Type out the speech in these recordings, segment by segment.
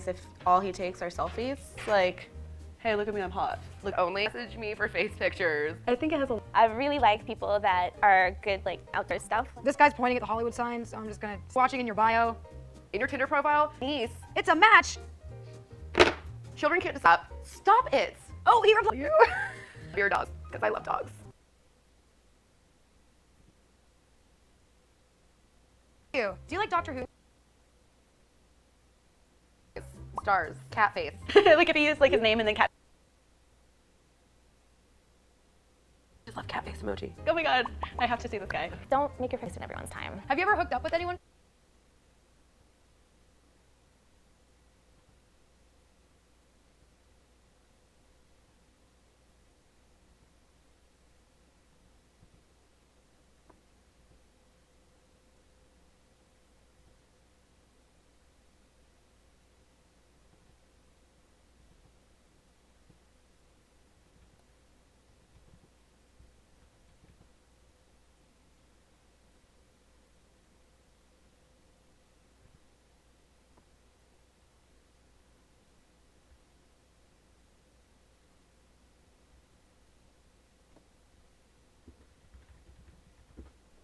if all he takes are selfies. Like, hey, look at me, I'm hot. Look, Only message me for face pictures. I think it has a... I really like people that are good, like, outdoor stuff. This guy's pointing at the Hollywood sign, so I'm just gonna watching in your bio. In your Tinder profile, niece. It's a match. Children can't just stop. Stop it. Oh, he replied you. Your dog, because I love dogs. Do you like Doctor Who? Stars, cat face. Like if he used like his name and then cat... Just love cat face emoji. Oh my god, I have to see this guy. Don't make your face in everyone's time. Have you ever hooked up with anyone?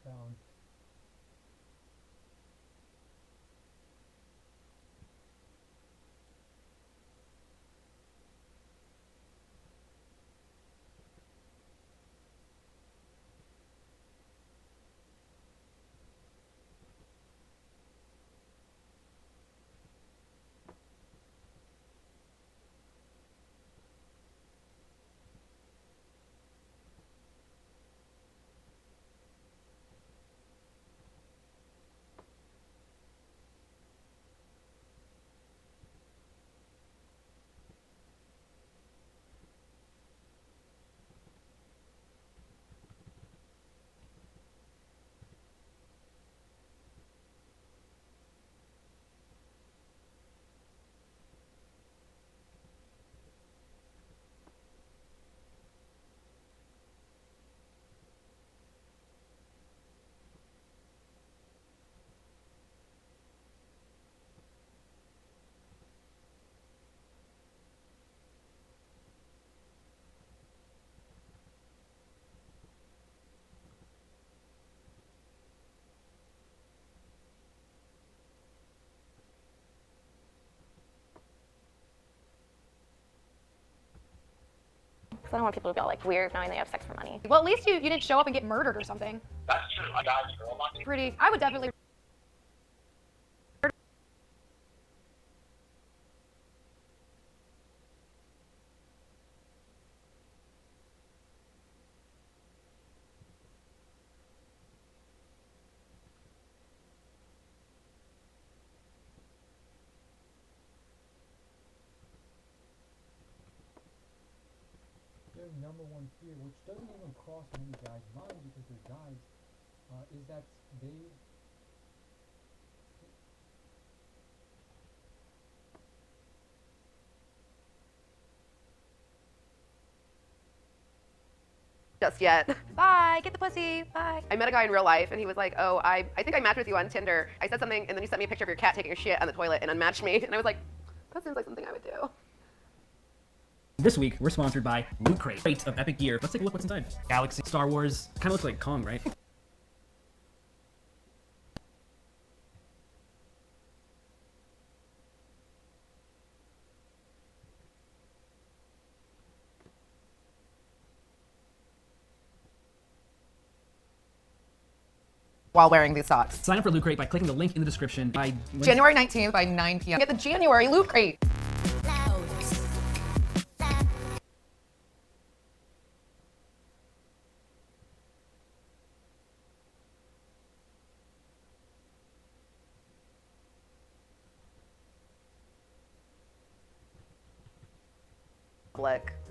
Found. Because I don't want people to be all like weird knowing they have sex for money. Well, at least you didn't show up and get murdered or something. That's true. I got you, girl. Pretty. I would definitely. Their number one fear, which doesn't even cross many guys' mind because they're guys, is that they Just yet. Bye. Get the pussy. Bye. I met a guy in real life and he was like, oh, I think I matched with you on Tinder. I said something and then you sent me a picture of your cat taking a shit on the toilet and unmatched me. And I was like, that seems like something I would do. This week, we're sponsored by Loot Crate. Crate of epic gear. Let's take a look what's inside. Galaxy, Star Wars. Kind of looks like Kong, right? While wearing these socks. Sign up for Loot Crate by clicking the link in the description. By January 19th by 9 p.m. Get the January Loot Crate.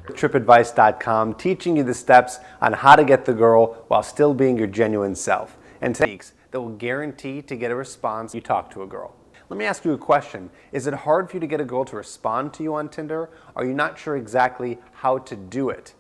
TripAdvice.com, teaching you the steps on how to get the girl while still being your genuine self, and techniques that will guarantee to get a response when you talk to a girl. Let me ask you a question. Is it hard for you to get a girl to respond to you on Tinder? Are you not sure exactly how to do it?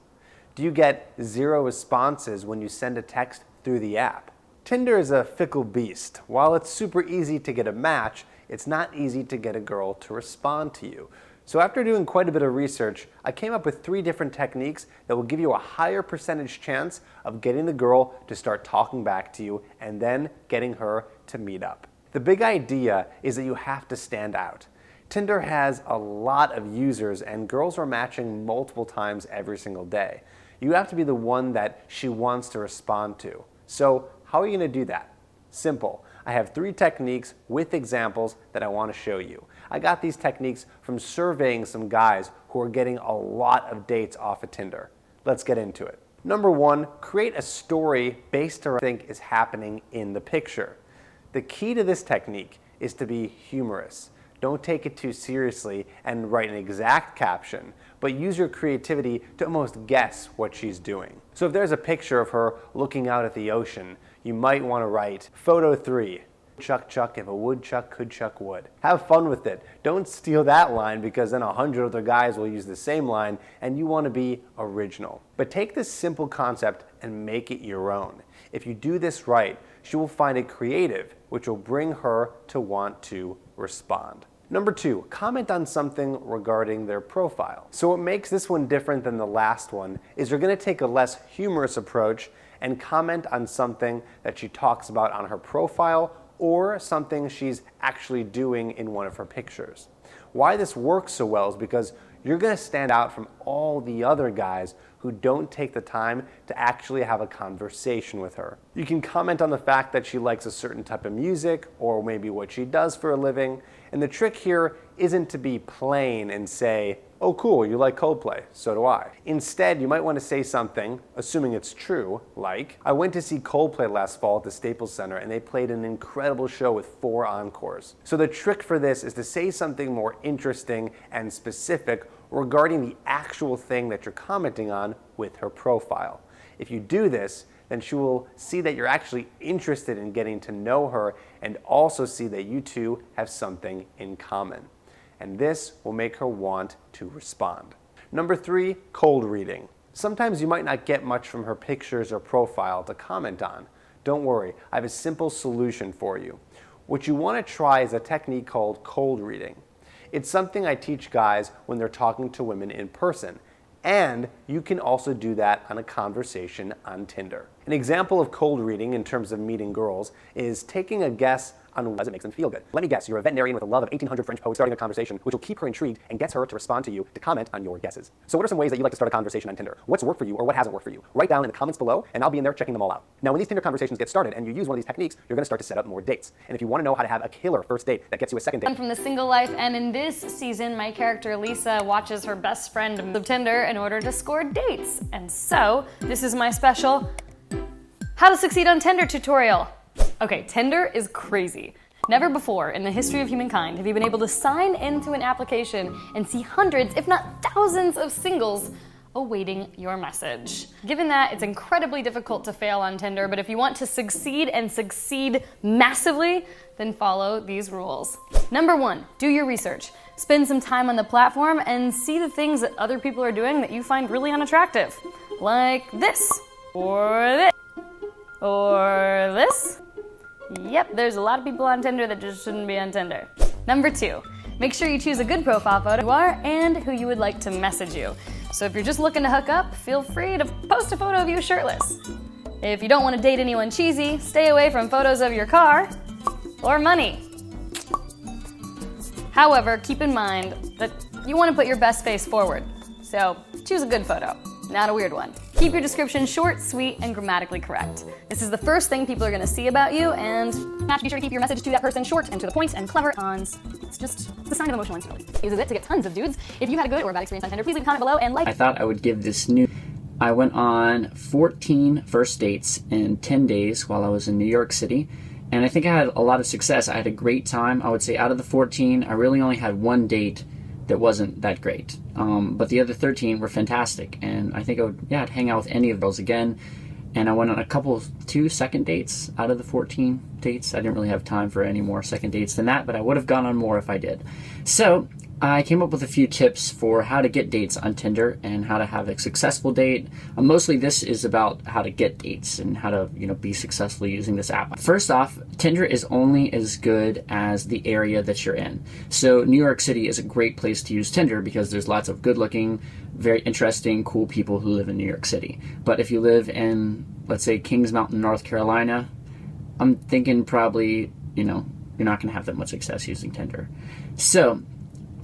Do you get 0 responses when you send a text through the app? Tinder is a fickle beast. While it's super easy to get a match, it's not easy to get a girl to respond to you. So after doing quite a bit of research, I came up with 3 different techniques that will give you a higher percentage chance of getting the girl to start talking back to you and then getting her to meet up. The big idea is that you have to stand out. Tinder has a lot of users and girls are matching multiple times every single day. You have to be the one that she wants to respond to. So how are you going to do that? Simple. I have 3 techniques with examples that I want to show you. I got these techniques from surveying some guys who are getting a lot of dates off of Tinder. Let's get into it. Number 1, create a story based on what you think is happening in the picture. The key to this technique is to be humorous. Don't take it too seriously and write an exact caption, but use your creativity to almost guess what she's doing. So if there's a picture of her looking out at the ocean, you might want to write, photo 3, chuck chuck if a woodchuck could chuck wood. Have fun with it. Don't steal that line because then 100 other guys will use the same line and you want to be original. But take this simple concept and make it your own. If you do this right, she will find it creative, which will bring her to want to respond. Number 2, comment on something regarding their profile. So what makes this one different than the last one is you're going to take a less humorous approach and comment on something that she talks about on her profile or something she's actually doing in one of her pictures. Why this works so well is because you're going to stand out from all the other guys who don't take the time to actually have a conversation with her. You can comment on the fact that she likes a certain type of music or maybe what she does for a living. And the trick here isn't to be plain and say, oh cool, you like Coldplay, so do I. Instead, you might want to say something, assuming it's true, like, I went to see Coldplay last fall at the Staples Center and they played an incredible show with 4 encores. So the trick for this is to say something more interesting and specific regarding the actual thing that you're commenting on with her profile. If you do this, then she will see that you're actually interested in getting to know her and also see that you two have something in common. And this will make her want to respond. Number 3, cold reading. Sometimes you might not get much from her pictures or profile to comment on. Don't worry, I have a simple solution for you. What you want to try is a technique called cold reading. It's something I teach guys when they're talking to women in person. And you can also do that on a conversation on Tinder. An example of cold reading in terms of meeting girls is taking a guess on what makes them feel good. Let me guess, you're a veterinarian with a love of 1800 French poets starting a conversation, which will keep her intrigued and gets her to respond to you to comment on your guesses. So what are some ways that you like to start a conversation on Tinder? What's worked for you or what hasn't worked for you? Write down in the comments below and I'll be in there checking them all out. Now when these Tinder conversations get started and you use one of these techniques, you're gonna start to set up more dates. And if you wanna know how to have a killer first date that gets you a second date. I'm from the single life, and in this season, my character Lisa watches her best friend of Tinder in order to score dates. And so, this is my special How to Succeed on Tinder tutorial. Okay, Tinder is crazy. Never before in the history of humankind have you been able to sign into an application and see hundreds, if not thousands, of singles awaiting your message. Given that, it's incredibly difficult to fail on Tinder, but if you want to succeed and succeed massively, then follow these rules. Number 1, do your research. Spend some time on the platform and see the things that other people are doing that you find really unattractive. Like this, or this, or this. Yep, there's a lot of people on Tinder that just shouldn't be on Tinder. Number 2, make sure you choose a good profile photo who you are and who you would like to message you. So if you're just looking to hook up, feel free to post a photo of you shirtless. If you don't want to date anyone cheesy, stay away from photos of your car or money. However, keep in mind that you want to put your best face forward. So choose a good photo, not a weird one. Keep your description short, sweet, and grammatically correct. This is the first thing people are going to see about you, and be sure to keep your message to that person short and to the point and clever. It's just the sign of emotional instability. Uses it to get tons of dudes. If you had a good or bad experience on Tinder, please leave a comment below and like. I thought I would give this new. I went on 14 first dates in 10 days while I was in New York City, and I think I had a lot of success. I had a great time. I would say out of the 14, I really only had one date that wasn't that great. But the other 13 were fantastic, and I think I'd hang out with any of those again. And I went on a couple of 2 second dates out of the 14 dates. I didn't really have time for any more second dates than that, but I would have gone on more if I did. So I came up with a few tips for how to get dates on Tinder and how to have a successful date. Mostly this is about how to get dates and how to, be successful using this app. First off, Tinder is only as good as the area that you're in. So New York City is a great place to use Tinder because there's lots of good-looking, very interesting, cool people who live in New York City. But if you live in, let's say, Kings Mountain, North Carolina, I'm thinking probably, you're not going to have that much success using Tinder. So,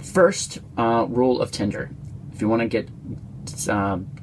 first rule of Tinder, if you want to get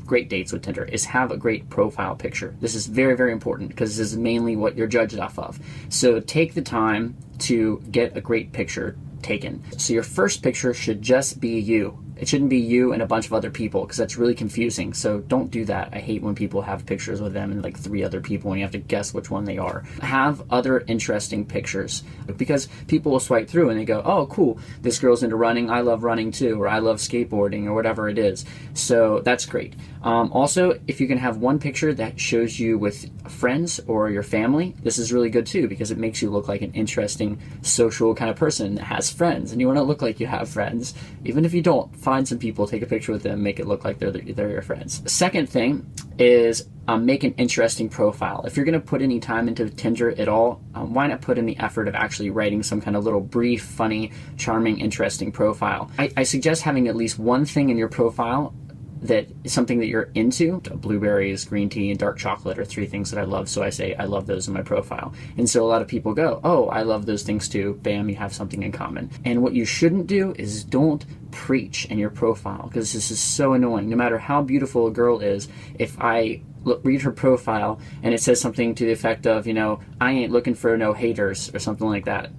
great dates with Tinder, is have a great profile picture. This is very, very important because this is mainly what you're judged off of. So take the time to get a great picture taken. So your first picture should just be you. It shouldn't be you and a bunch of other people because that's really confusing. So don't do that. I hate when people have pictures with them and like 3 other people and you have to guess which one they are. Have other interesting pictures because people will swipe through and they go, oh, cool, this girl's into running. I love running too, or I love skateboarding or whatever it is. So that's great. Also, if you can have one picture that shows you with friends or your family, this is really good too because it makes you look like an interesting social kind of person that has friends, and you want to look like you have friends. Even if you don't, find some people, take a picture with them, make it look like they're your friends. The second thing is make an interesting profile. If you're going to put any time into Tinder at all, why not put in the effort of actually writing some kind of little brief, funny, charming, interesting profile? I suggest having at least one thing in your profile that is something that you're into. Blueberries, green tea, and dark chocolate are 3 things that I love, so I say I love those in my profile. And so a lot of people go, oh, I love those things too. Bam, you have something in common. And what you shouldn't do is don't preach in your profile, because this is so annoying. No matter how beautiful a girl is, if I read her profile and it says something to the effect of, I ain't looking for no haters or something like that,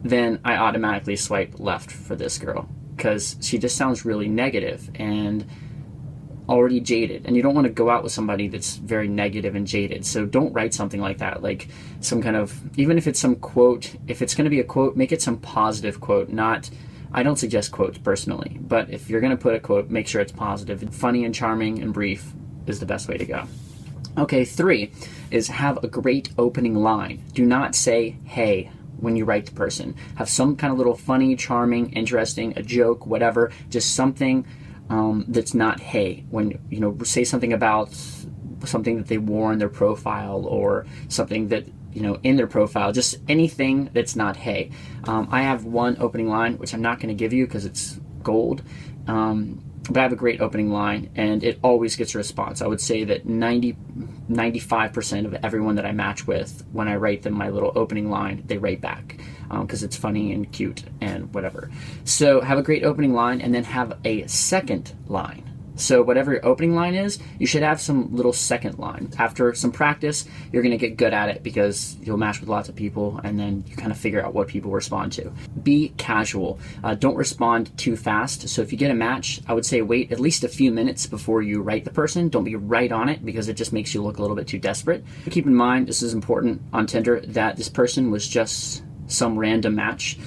then I automatically swipe left for this girl, because she just sounds really negative and already jaded, and you don't want to go out with somebody that's very negative and jaded. So don't write something like that, like some kind of, even if it's some quote, if it's going to be a quote, make it some positive quote. I don't suggest quotes personally, but if you're going to put a quote, make sure it's positive. Funny and charming and brief is the best way to go. Okay, 3 is have a great opening line. Do not say hey when you write the person. Have some kind of little funny, charming, interesting, a joke, whatever, just something that's not hey. When, say something about something that they wore in their profile, or something that, in their profile, just anything that's not hey. I have one opening line, which I'm not going to give you because it's gold, but I have a great opening line, and it always gets a response. I would say that 95% of everyone that I match with, when I write them my little opening line, they write back because it's funny and cute and whatever. So have a great opening line, and then have a second line. So whatever your opening line is, you should have some little second line. After some practice, you're going to get good at it because you'll match with lots of people, and then you kind of figure out what people respond to. Be casual. Don't respond too fast. So if you get a match, I would say wait at least a few minutes before you write the person. Don't be right on it because it just makes you look a little bit too desperate. Keep in mind, this is important on Tinder, that this person was just some random match.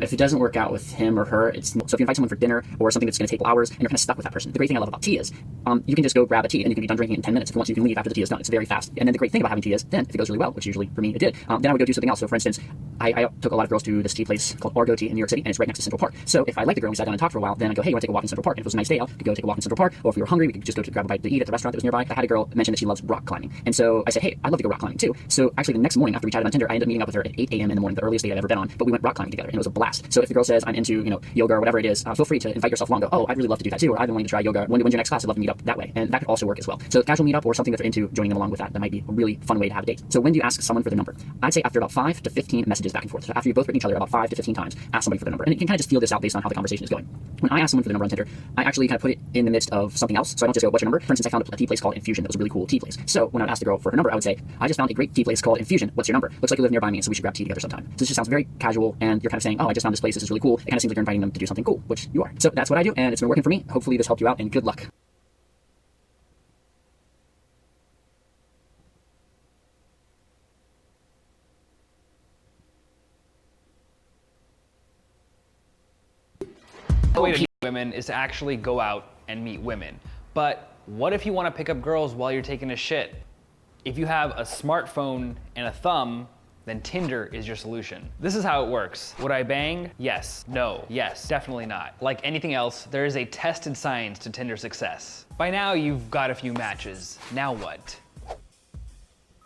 If it doesn't work out with him or her, so if you invite someone for dinner or something that's going to take hours and you're kind of stuck with that person, the great thing I love about tea is you can just go grab a tea and you can be done drinking it in 10 minutes. If you want to, you can leave after the tea is done. It's very fast. And then the great thing about having tea is then, if it goes really well, which usually for me it did, then I would go do something else. So for instance, I took a lot of girls to this tea place called Argo Tea in New York City, and it's right next to Central Park. So if I like the girl and we sat down and talked for a while, then I go, hey, you want to take a walk in Central Park? And if it was a nice day out, we could go take a walk in Central Park. Or if we were hungry, we could just go to grab a bite to eat at the restaurant that was nearby. I had a girl mention that she loves rock climbing. And so I said, hey, I'd love to go rock climbing too. So actually the next morning after we chatted on Tinder, I ended up meeting up with her at 8 a.m. in the morning, the earliest date I've ever been on. But we went rock climbing together, and it was a blast. So if the girl says I'm into, yoga or whatever it is, feel free to invite yourself along. Go, oh, I'd really love to do that too, or I've been wanting to try yoga. When's your next class? I'd love to meet up that way. And that could also work as well. So casual meetup or something that they're into, joining them along with that might be a really fun way to have a date. So when do you ask someone for their number? I'd say after about 5 to 15 messages back and forth. So after you've both written each other about 5 to 15 times, ask somebody for their number. And you can kind of just feel this out based on how the conversation is going. When I ask someone for their number on Tinder, I actually kind of put it in the midst of something else. So I don't just go, what's your number? For instance, I found a tea place called Infusion that was a really cool tea place. So when I would ask the girl for her number, I would say, I just found a great tea place called Infusion. What's your number? Looks like you live nearby me, so we should grab tea together sometime. So this just sounds very casual, and you're kind of saying, oh, I just found this place. This is really cool. It kind of seems like you're inviting them to do something cool, which you are. So that's what I do, and it's been working for me. Hopefully this helped you out, and good luck. The way to meet women is to actually go out and meet women. But what if you want to pick up girls while you're taking a shit? If you have a smartphone and a thumb, then Tinder is your solution. This is how it works. Would I bang? Yes. No. Yes. Definitely not. Like anything else, there is a tested science to Tinder success. By now, you've got a few matches. Now what?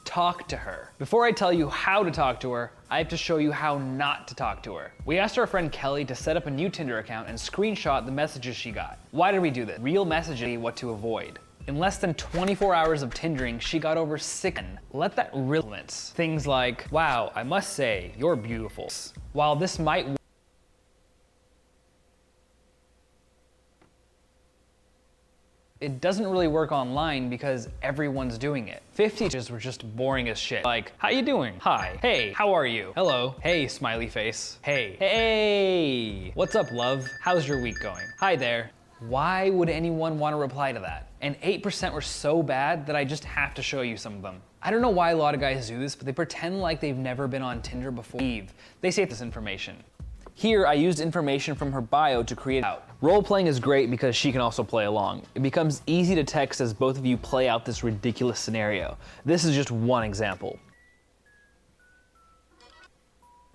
Talk to her. Before I tell you how to talk to her, I have to show you how not to talk to her. We asked our friend Kelly to set up a new Tinder account and screenshot the messages she got. Why did we do this? Real messaging, what to avoid. In less than 24 hours of Tindering, she got over 6. Let that influence. Things like, wow, I must say, you're beautiful. While this might it doesn't really work online because everyone's doing it. 50s were just boring as shit. Like, how you doing? Hi. Hey, how are you? Hello. Hey, smiley face. Hey. Hey. What's up, love? How's your week going? Hi there. Why would anyone want to reply to that? And 8% were so bad that I just have to show you some of them. I don't know why a lot of guys do this, but they pretend like they've never been on Tinder before. They say this information. Here, I used information from her bio to create out. Role-playing is great because she can also play along. It becomes easy to text as both of you play out this ridiculous scenario. This is just one example.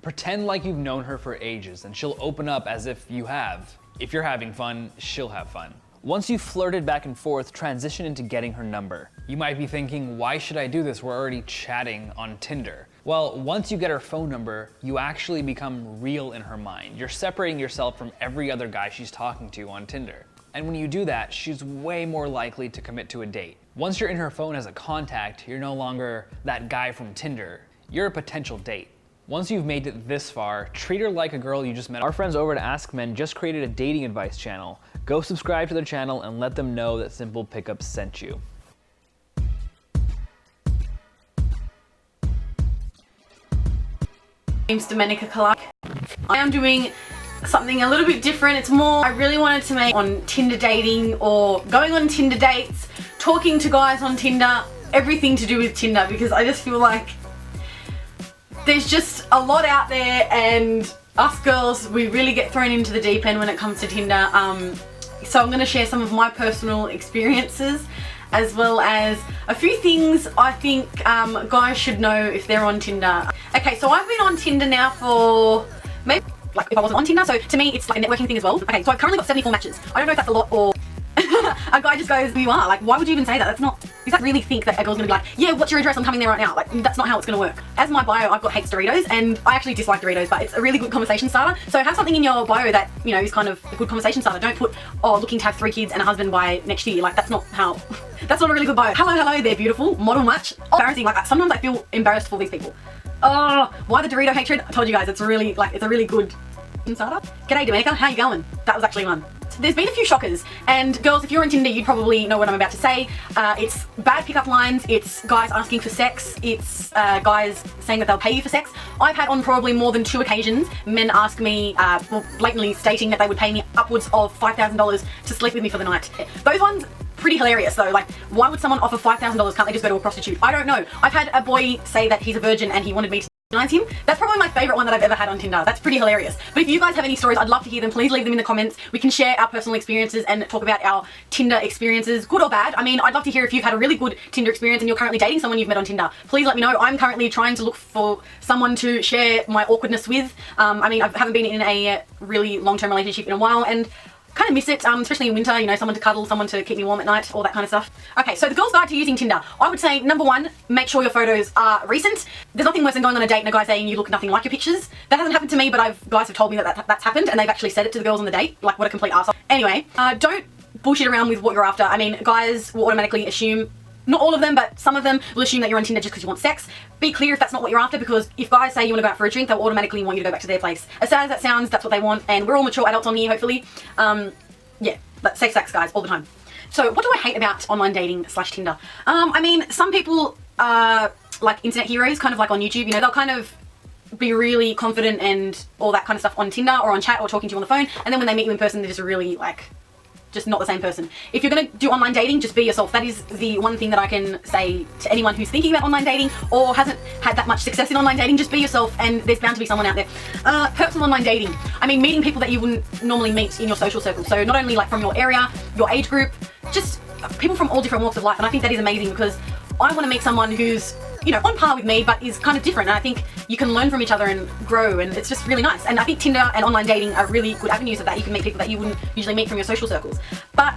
Pretend like you've known her for ages and she'll open up as if you have. If you're having fun, she'll have fun. Once you've flirted back and forth, transition into getting her number. You might be thinking, why should I do this? We're already chatting on Tinder. Well, once you get her phone number, you actually become real in her mind. You're separating yourself from every other guy she's talking to on Tinder. And when you do that, she's way more likely to commit to a date. Once you're in her phone as a contact, you're no longer that guy from Tinder. You're a potential date. Once you've made it this far, treat her like a girl you just met. Our friends over at Ask Men just created a dating advice channel. Go subscribe to their channel and let them know that Simple Pickups sent you. Name's Domenica Clark. I am doing something a little bit different. It's more, I really wanted to make on Tinder dating or going on Tinder dates, talking to guys on Tinder, everything to do with Tinder, because I just feel like there's just a lot out there and us girls, we really get thrown into the deep end when it comes to Tinder. So I'm going to share some of my personal experiences as well as a few things I think guys should know if they're on Tinder. Okay, so I've been on Tinder now for maybe, like if I wasn't on Tinder, so to me it's like a networking thing as well. Okay, so I've currently got 74 matches. I don't know if that's a lot or a guy just goes, who you are, like why would you even say that? That's not, you don't really think that a girl's gonna be like, yeah, what's your address, I'm coming there right now. Like that's not how it's gonna work. As my bio, I've got hates Doritos, and I actually dislike Doritos, but it's a really good conversation starter. So have something in your bio that, you know, is kind of a good conversation starter. Don't put, oh, looking to have 3 kids and a husband by next year. Like that's not how, that's not a really good bio. Hello, they're beautiful, model much. Oh, embarrassing, like sometimes I feel embarrassed for these people. Oh, why the Dorito hatred? I told you guys, it's really good starter. G'day Domenica, how you going? That was actually one. There's been a few shockers, and girls, if you're on Tinder, you'd probably know what I'm about to say. It's bad pickup lines, it's guys asking for sex, it's guys saying that they'll pay you for sex. I've had on probably more than 2 occasions men ask me, blatantly stating that they would pay me upwards of $5,000 to sleep with me for the night. Those ones, pretty hilarious though. Like, why would someone offer $5,000? Can't they just go to a prostitute? I don't know. I've had a boy say that he's a virgin and he wanted me to him. That's probably my favourite one that I've ever had on Tinder. That's pretty hilarious. But if you guys have any stories, I'd love to hear them. Please leave them in the comments. We can share our personal experiences and talk about our Tinder experiences, good or bad. I mean, I'd love to hear if you've had a really good Tinder experience and you're currently dating someone you've met on Tinder. Please let me know. I'm currently trying to look for someone to share my awkwardness with. I mean, I haven't been in a really long-term relationship in a while, and kind of miss it, especially in winter, you know, someone to cuddle, someone to keep me warm at night, all that kind of stuff. Okay, so the girl's guide to using Tinder. I would say, number 1, make sure your photos are recent. There's nothing worse than going on a date and a guy saying you look nothing like your pictures. That hasn't happened to me, but guys have told me that that's happened, and they've actually said it to the girls on the date. Like, what a complete arsehole. Anyway, don't bullshit around with what you're after. I mean, guys will automatically assume, not all of them, but some of them will assume that you're on Tinder just because you want sex. Be clear if that's not what you're after, because if guys say you want to go out for a drink, they'll automatically want you to go back to their place. As sad as that sounds, that's what they want, and we're all mature adults on here, hopefully. Yeah, but safe sex, guys, all the time. So what do I hate about online dating / Tinder? I mean, some people are like internet heroes, kind of like on YouTube, you know, they'll kind of be really confident and all that kind of stuff on Tinder or on chat or talking to you on the phone, and then when they meet you in person, they're just really like, just not the same person. If you're going to do online dating, just be yourself. That is the one thing that I can say to anyone who's thinking about online dating or hasn't had that much success in online dating. Just be yourself, and there's bound to be someone out there. Perks of online dating. I mean, meeting people that you wouldn't normally meet in your social circle. So not only like from your area, your age group, just people from all different walks of life. And I think that is amazing, because I want to meet someone who's you know, on par with me, but is kind of different. And I think you can learn from each other and grow, and it's just really nice. And I think Tinder and online dating are really good avenues of that. You can meet people that you wouldn't usually meet from your social circles. But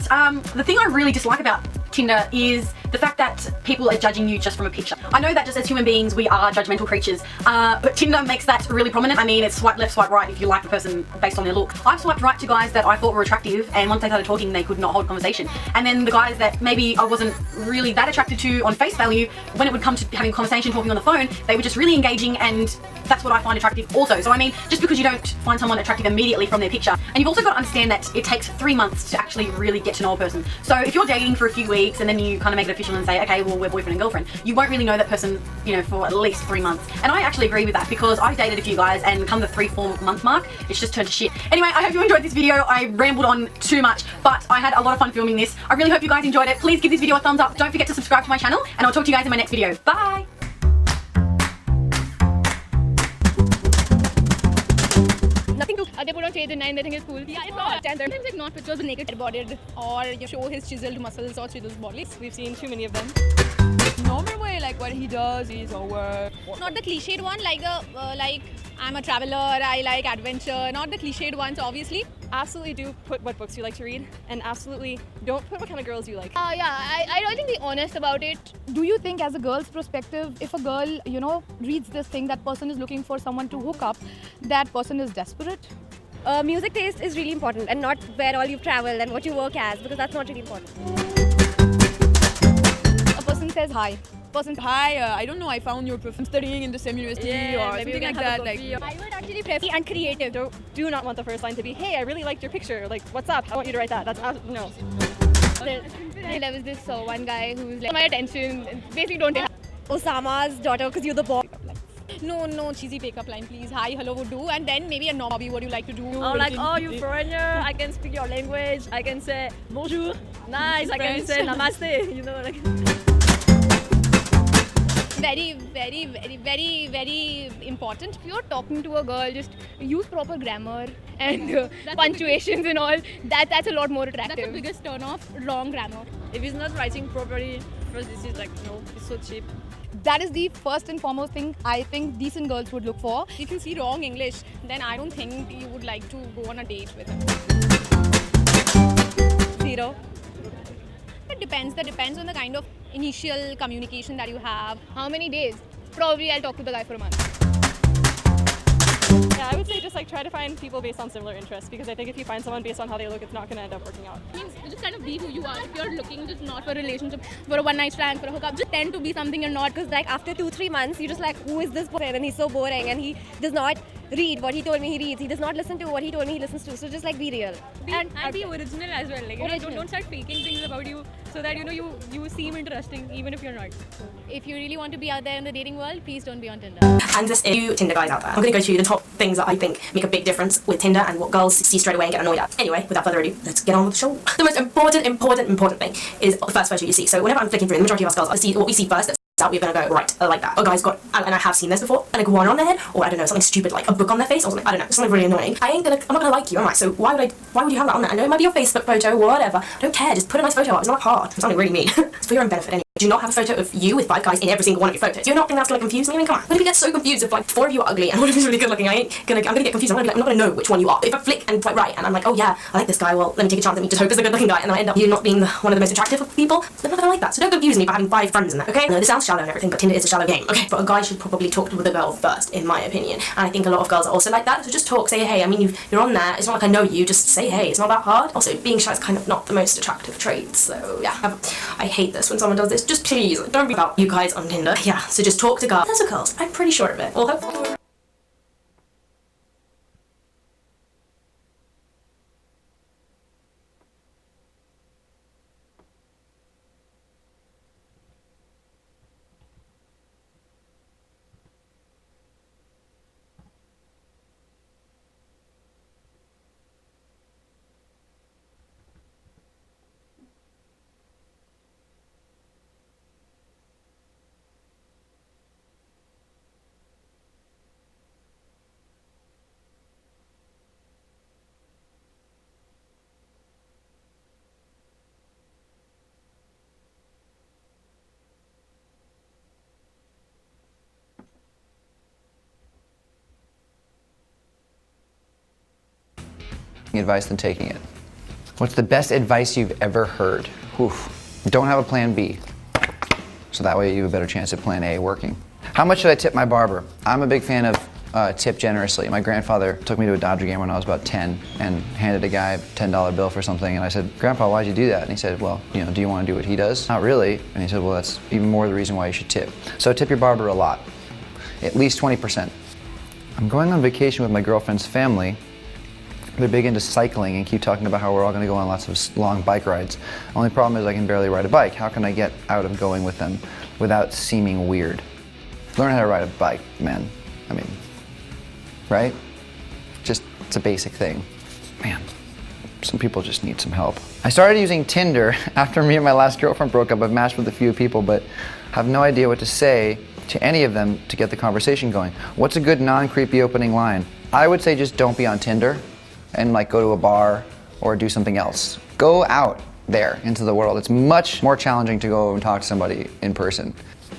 the thing I really dislike about Tinder is the fact that people are judging you just from a picture. I know that just as human beings we are judgmental creatures, but Tinder makes that really prominent. I mean, it's swipe left, swipe right if you like the person based on their look. I've swiped right to guys that I thought were attractive, and once they started talking they could not hold conversation. And then the guys that maybe I wasn't really that attracted to on face value, when it would come to having a conversation, talking on the phone, they were just really engaging, and that's what I find attractive also. So I mean, just because you don't find someone attractive immediately from their picture, and you've also got to understand that it takes 3 months to actually really get to know a person. So if you're dating for a few weeks and then you kind of make it official and say, okay, well, we're boyfriend and girlfriend, you won't really know that person, you know, for at least 3 months. And I actually agree with that, because I've dated a few guys and come the 3-4 month mark, it's just turned to shit. Anyway, I hope you enjoyed this video. I rambled on too much, but I had a lot of fun filming this. I really hope you guys enjoyed it. Please give this video a thumbs up. Don't forget to subscribe to my channel, and I'll talk to you guys in my next video. Bye! Nothing to they put on shades and they think it's cool. Yeah, it's not. And sometimes like not pictures of naked bodied, or you show his chiseled muscles or chiseled body. We've seen too many of them. Normal way, like what he does, he's over. Not the cliched one, like like I'm a traveler, I like adventure. Not the cliched ones, obviously. Absolutely do put what books you like to read, and absolutely don't put what kind of girls you like. I think be honest about it. Do you think, as a girl's perspective, if a girl, you know, reads this thing, that person is looking for someone to hook up, that person is desperate? Music taste is really important, and not where all you've traveled and what you work as, because that's not really important. A person says hi. Person, hi, I don't know, I found your perfume studying in the same university or something like that. Like, I would actually prefer and creative. Do not want the first line to be, hey, I really liked your picture. Like, what's up? I want you to write that. That's no. There was this one guy who's like my attention. Basically, don't take Osama's daughter because you're the boss. No, cheesy pick-up line, please. Hi, hello would do, and then maybe a normal hobby. What do you like to do? Oh, like, oh, you foreigner. I can speak your language. I can say bonjour. Nice. I can say namaste. You know, like. Very important. If you're talking to a girl, just use proper grammar and punctuations and all. That's a lot more attractive. That's the biggest turn off, wrong grammar. If he's not writing properly, first this is like, no, it's so cheap. That is the first and foremost thing I think decent girls would look for. If you see wrong English, then I don't think you would like to go on a date with him. 0. It depends. That depends on the kind of initial communication that you have. How many days? Probably I'll talk to the guy for a month. Yeah, I would say just like try to find people based on similar interests, because I think if you find someone based on how they look, it's not going to end up working out. I mean, just kind of be who you are. If you're looking just not for a relationship, for a one-night stand, for a hookup, just tend to be something you're not, because like after 2-3 months, you're just like, who is this person? And he's so boring, and he does not read what he told me he reads. He does not listen to what he told me he listens to. So just like be real. And be original as well. Like, don't start faking things about you so that you seem interesting even if you're not. If you really want to be out there in the dating world, please don't be on Tinder. And just a few Tinder guys out there. I'm going to go through the top things that I think make a big difference with Tinder and what girls see straight away and get annoyed at. Anyway, without further ado, let's get on with the show. The most important thing is the first photo you see. So whenever I'm flicking through, the majority of us girls, I see what we see first. Out, we're gonna go, right, I like that. A guy's got, and I have seen this before, an iguana on their head, or I don't know, something stupid like a book on their face, or something, I don't know, something really annoying. I'm not gonna like you, am I? So why would you have that on there? I know it might be your Facebook photo, whatever. I don't care, just put a nice photo up. It's not hard. It's something really mean. It's for your own benefit anyway. Do not have a photo of you with 5 guys in every single one of your photos. Do you not think that's gonna confuse me? I mean, come on. What if you get so confused if like 4 of you are ugly and one of you is really good looking? I'm gonna get confused. I'm not gonna know which one you are. If I flick and swipe right and I'm like, oh yeah, I like this guy, well, let me take a chance, let me just hope it's a good looking guy, and then I end up you not being one of the most attractive people, I'm not gonna like that. So don't confuse me by having 5 friends in there, okay? No, this sounds shallow and everything, but Tinder is a shallow game, okay? But a guy should probably talk with a girl first, in my opinion. And I think a lot of girls are also like that, so just talk, say hey. I mean, you're on there, it's not like I know you, just say hey, it's not that hard. Also, being shy is kind of not the most attractive trait, so yeah, I hate this when someone does this. Just please, don't be about you guys on Tinder. Yeah, so just talk to girls. There's a girls, I'm pretty sure of it. Well, hopefully. advice than taking it. What's the best advice you've ever heard? Oof. Don't have a plan B. So that way you have a better chance at plan A working. How much should I tip my barber? I'm a big fan of tip generously. My grandfather took me to a Dodger game when I was about 10 and handed a guy a $10 bill for something, and I said, Grandpa, why'd you do that? And he said, well, you know, do you want to do what he does? Not really. And he said, well, that's even more the reason why you should tip. So tip your barber a lot, at least 20%. I'm going on vacation with my girlfriend's family. They're big into cycling and keep talking about how we're all going to go on lots of long bike rides. Only problem is I can barely ride a bike. How can I get out of going with them without seeming weird? Learn how to ride a bike, man. I mean, right? Just, it's a basic thing. Man, some people just need some help. I started using Tinder after me and my last girlfriend broke up. I've matched with a few people, but have no idea what to say to any of them to get the conversation going. What's a good non-creepy opening line? I would say just don't be on Tinder and like go to a bar or do something else. Go out there into the world. It's much more challenging to go and talk to somebody in person,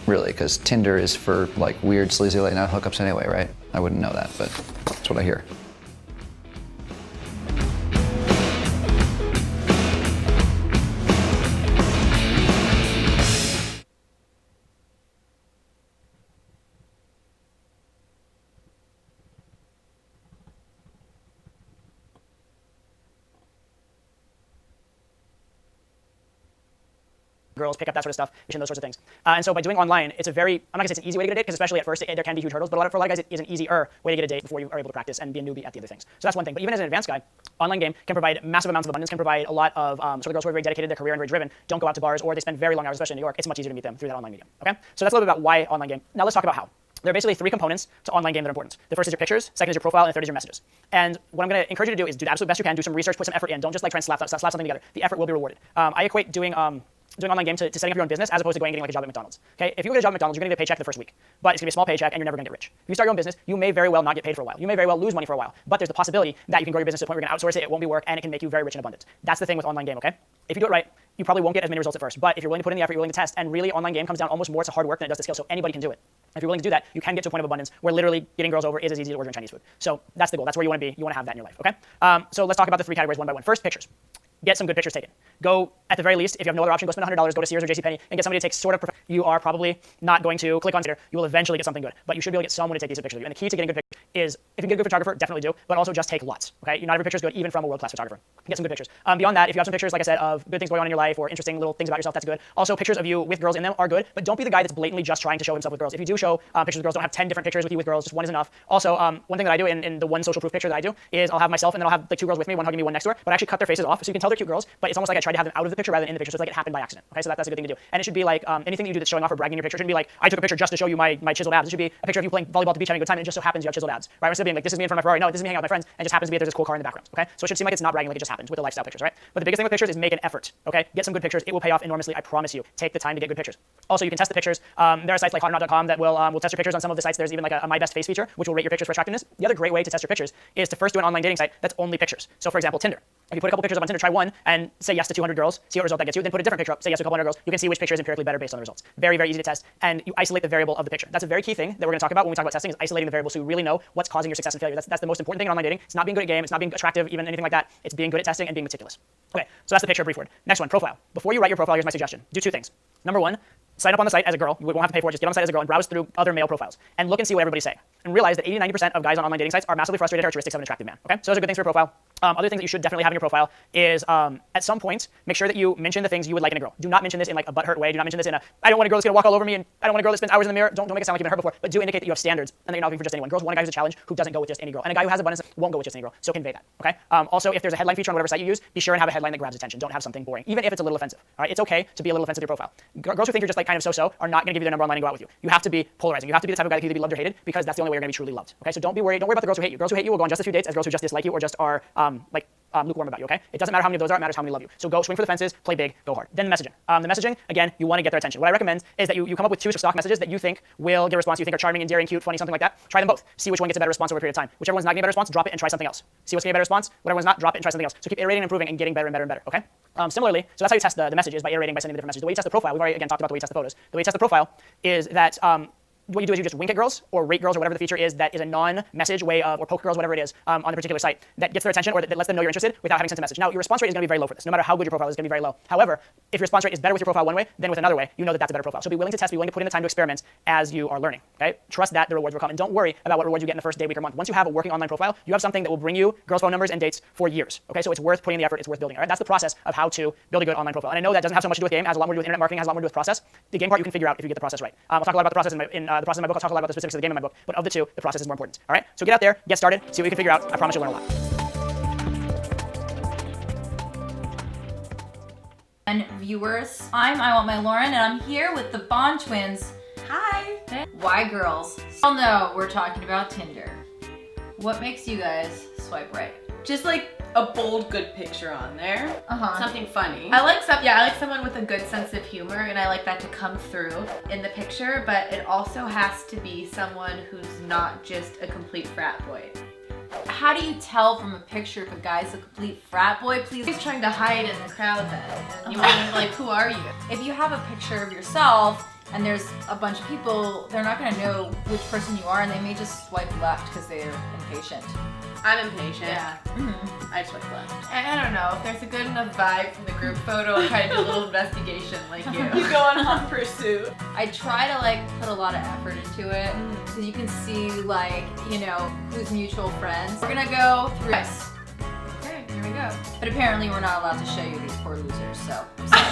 really, because Tinder is for like weird, sleazy late night hookups anyway, right? I wouldn't know that, but that's what I hear. girls, pick up that sort of stuff, those sorts of things. And so by doing online, it's a very, I'm not gonna say it's an easy way to get a date, because especially at first there can be huge hurdles, but for a lot of guys it is an easier way to get a date before you are able to practice and be a newbie at the other things. So that's one thing. But even as an advanced guy, online game can provide massive amounts of abundance, can provide a lot of, sort of girls who are very dedicated to their career and very driven, don't go out to bars, or they spend very long hours, especially in New York. It's much easier to meet them through that online medium, okay? So that's a little bit about why online game. Now let's talk about how. There are basically three components to online game that are important. The first is your pictures, second is your profile, and the third is your messages. And what I'm going to encourage you to do is do the absolute best you can, do some research, put some effort in. Don't just like try and slap something together. The effort will be rewarded. I equate doing online game to setting up your own business as opposed to going and getting like a job at McDonald's. Okay, if you get a job at McDonald's, you're going to get a paycheck the first week, but it's going to be a small paycheck and you're never going to get rich. If you start your own business, you may very well not get paid for a while. You may very well lose money for a while, but there's the possibility that you can grow your business to the point where you're going to outsource it, it won't be work, and it can make you very rich and abundant. That's the thing with online game, okay? If you do it right, you probably won't get as many results at first, but if you're willing to put in the effort, you're willing to test, and really online game comes down almost more to hard work than it does to skill, so anybody can do it. If you're willing to do that, you can get to a point of abundance where literally getting girls over is as easy as ordering Chinese food. So that's the goal. That's where you want to be. You want to have that in your life, okay? So let's talk about the three categories one by one. First, pictures. Get some good pictures taken. Go, at the very least, if you have no other option, go spend $100, go to Sears or JCPenney and get somebody to take sort of, you are probably not going to click on Tinder. You will eventually get something good, but you should be able to get someone to take decent pictures of you. And the key to getting good pictures is, if you get a good photographer, definitely do, but also just take lots, okay? Not every picture is good, even from a world-class photographer. Get some good pictures. Beyond that, if you have some pictures, like I said, of good things going on in your life or interesting little things about yourself, that's good. Also, pictures of you with girls in them are good, but don't be the guy that's blatantly just trying to show himself with girls. If you do show pictures with girls, don't have 10 different pictures with you with girls, just one is enough. Also, one thing that I do in the one social proof picture that I do is I'll have myself and then I'll have like two girls with me, one hugging me, one next to her, but I actually cut their faces off so you can tell they're cute girls, but it's almost like I try to have them out of the picture rather than in the picture, so it's like it happened by accident. Okay, so that's a good thing to do. And it should be like anything that you do that's showing off or bragging in your picture shouldn't be like, I took a picture just to show you my chiseled abs. It should be a picture of you playing volleyball at the beach having a good time, and it just so happens you have chiseled abs, right? Instead of being like, this is me in front of my Ferrari. No, this is me hanging out with my friends, and it just happens to be that there's this cool car in the background. Okay, so it should seem like it's not bragging, like it just happens with the lifestyle pictures, right? But the biggest thing with pictures is make an effort. Okay, get some good pictures. It will pay off enormously. I promise you. Take the time to get good pictures. Also, you can test the pictures. There are sites like hotornot.com that will test your pictures. On some of the sites, there's even like a my best face feature, which will rate your pictures for attractiveness. The other great way to test your pictures is to first do an online dating site that's only pictures. So, for example, Tinder. If you put a couple pictures up on Tinder, try one and say yes to 200 girls, see what result that gets you. Then put a different picture up, say yes to a couple hundred girls. You can see which picture is empirically better based on the results. Very, very easy to test, and you isolate the variable of the picture. That's a very key thing that we're going to talk about when we talk about testing, is isolating the variable so you really know what's causing your success and failure. That's the most important thing in online dating. It's not being good at game, it's not being attractive, even anything like that. It's being good at testing and being meticulous. Okay, so that's the picture brief word. Next one, profile. Before you write your profile, here's my suggestion. Do two things. Number one, sign up on the site as a girl. You won't have to pay for it. Just get on the site as a girl and browse through other male profiles and look and see what everybody's saying. And realize that 80-90% of guys on online dating sites are massively frustrated characteristics of an attractive man. Okay, so those are good things for your profile. Other things that you should definitely have in your profile is at some point make sure that you mention the things you would like in a girl. Do not mention this in like a butthurt way. Do not mention this in a I don't want a girl that's gonna walk all over me, and I don't want a girl that spends hours in the mirror. Don't make it sound like you've been hurt before, but do indicate that you have standards and that you're not looking for just anyone. Girls want a guy who's a challenge, who doesn't go with just any girl, and a guy who has abundance won't go with just any girl. So convey that. Okay. Also, if there's a headline feature on whatever site you use, be sure and have a headline that grabs attention. Don't have something boring, even if it's a little offensive. All right, it's okay to be a little offensive to your profile. Girls who think you're just like kind of so-so are not going to give you their number online and go out with you. You have to be polarizing. You have to be the type of guy that can either be loved or hated, because that's the only way you're going to be truly loved. Okay, so don't be worried. Don't worry about the girls who hate you. Girls who hate you will go on just as few dates as girls who just dislike you or just are lukewarm about you. Okay, it doesn't matter how many of those are. It matters how many love you. So go swing for the fences, play big, go hard. Then the messaging. The messaging, again, you want to get their attention. What I recommend is that you come up with two stock messages that you think will get a response. You think are charming, endearing, cute, funny, something like that. Try them both. See which one gets a better response over a period of time. Whichever one's not getting a better response, drop it and try something else. See what's getting a better response. Whatever one's not, drop it and try something else. So keep iterating and improving and getting better and better and better. Okay. Similarly, so that's how you test the messages, by iterating, by sending the different messages. The way you test the profile, we've already again talked about the way you test the photos. The way you test the profile is that what you do is you just wink at girls or rate girls or whatever the feature is that is a non-message way of, or poke girls, whatever it is, on the particular site that gets their attention or that lets them know you're interested without having sent a message. Now, your response rate is going to be very low for this. No matter how good your profile is, it's going to be very low. However, if your response rate is better with your profile one way than with another way, you know that that's a better profile. So be willing to test, be willing to put in the time to experiment as you are learning. Okay? Trust that the rewards will come, and don't worry about what rewards you get in the first day, week, or month. Once you have a working online profile, you have something that will bring you girls' phone numbers and dates for years. Okay? So it's worth putting in the effort. It's worth building. All right? That's the process of how to build a good online profile. And I know that doesn't have so much to do with game. It has a lot more to do with internet marketing. It has a lot more to do with process. The game part you can figure out if you get the process right. I'll talk a lot about the process in the process of my book. I'll talk a lot about the specifics of the game in my book. But of the two, the process is more important. All right? So get out there, get started, see what you can figure out. I promise you'll learn a lot. And viewers, I Want My Lauren, and I'm here with the Bond twins. Hi. Why girls? All know we're talking about Tinder. What makes you guys swipe right? Just like a bold, good picture on there. Something funny. I like someone with a good sense of humor, and I like that to come through in the picture, but it also has to be someone who's not just a complete frat boy. How do you tell from a picture if a guy's a complete frat boy? Please. He's trying to hide in the crowd then. And you want to like, who are you? If you have a picture of yourself and there's a bunch of people, they're not going to know which person you are, and they may just swipe left because they're impatient. I'm impatient. Yeah. I swipe left. I don't know. If there's a good enough vibe from the group photo, I'll try to do a little investigation like you. You go on hot pursuit. I try to like put a lot of effort into it because you can see like, you know, who's mutual friends. We're gonna go through this. Okay, here we go. But apparently we're not allowed to show you these poor losers, so.